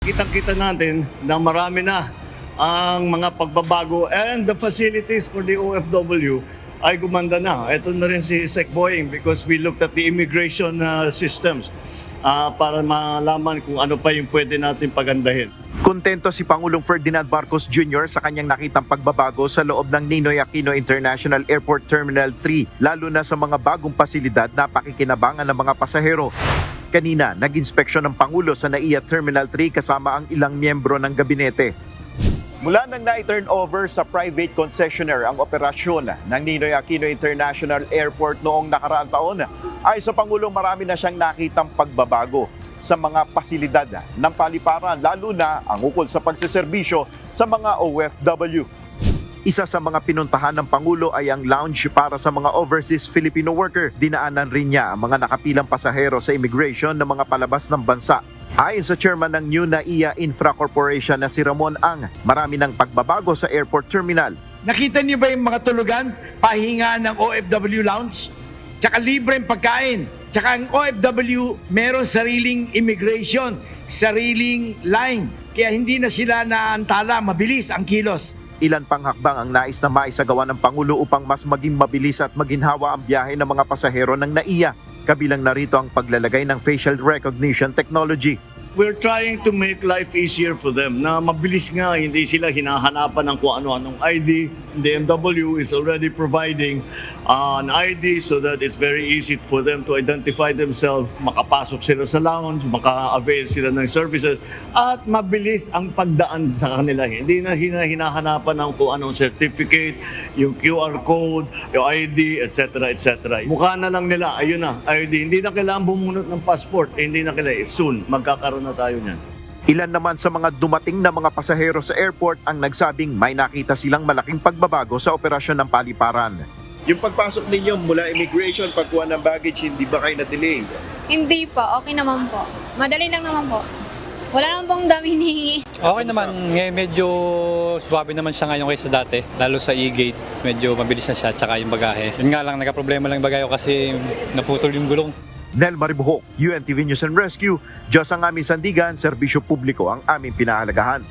Kitang-kita natin na marami na ang mga pagbabago and the facilities for the OFW ay gumanda na. Ito na rin si Sec Boying because we looked at the immigration systems para malaman kung ano pa yung pwede natin pagandahin. Kontento si Pangulong Ferdinand Marcos Jr. sa kanyang nakitang pagbabago sa loob ng Ninoy Aquino International Airport Terminal 3, lalo na sa mga bagong pasilidad na pakikinabangan ng mga pasahero. Kanina, nag-inspeksyon ng Pangulo sa NAIA Terminal 3 kasama ang ilang miyembro ng gabinete. Mula nang na-turn over sa private concessionaire ang operasyon ng Ninoy Aquino International Airport noong nakaraang taon, ay sa Pangulong marami na siyang nakitang pagbabago sa mga pasilidad ng paliparan, lalo na ang ukol sa pagseserbisyo sa mga OFW. Isa sa mga pinuntahan ng Pangulo ay ang lounge para sa mga overseas Filipino worker. Dinaanan rin niya ang mga nakapilang pasahero sa immigration ng mga palabas ng bansa. Ayon sa chairman ng New NAIA Infra Corporation na si Ramon Ang, marami ng pagbabago sa airport terminal. Nakita niyo ba yung mga tulugan, pahinga ng OFW lounge? Tsaka libreng pagkain. Tsaka ang OFW meron sariling immigration, sariling line. Kaya hindi na sila naantala, mabilis ang kilos. Ilan pang hakbang ang nais na maisagawa ng Pangulo upang mas maging mabilis at maginhawa ang biyahe ng mga pasahero ng NAIA. Kabilang narito ang paglalagay ng facial recognition technology. We're trying to make life easier for them na mabilis nga, hindi sila hinahanapan ng kung ano-anong ID. DMW is already providing an ID so that it's very easy for them to identify themselves. Makapasok sila sa lounge, maka-avail sila ng services at mabilis ang pagdaan sa kanila. Hindi na hinahanapan ng kung anong certificate, yung QR code, yung ID, etc. etc. Mukha na lang nila, ayun na, ID. Hindi na kailangan bumunot ng passport, hindi na kailangan. Soon, magkakaroon na tayo niyan. Ilan naman sa mga dumating na mga pasahero sa airport ang nagsabing may nakita silang malaking pagbabago sa operasyon ng paliparan. Yung pagpasok ninyo mula immigration, pagkuha ng baggage, hindi ba kayo na-delay? Hindi po, okay naman po. Madali lang naman po. Wala naman pong dami hinihingi. Okay naman, ngayon medyo swabe naman siya ngayon kaysa dati. Lalo sa e-gate, medyo mabilis na siya, tsaka yung bagahe. Yun nga lang, nagka-problema lang yung bagahe ko kasi naputol yung gulong. Nel Maribuhok, UNTV News and Rescue, Diyos ang aming sandigan, serbisyo publiko ang aming pinahalagahan.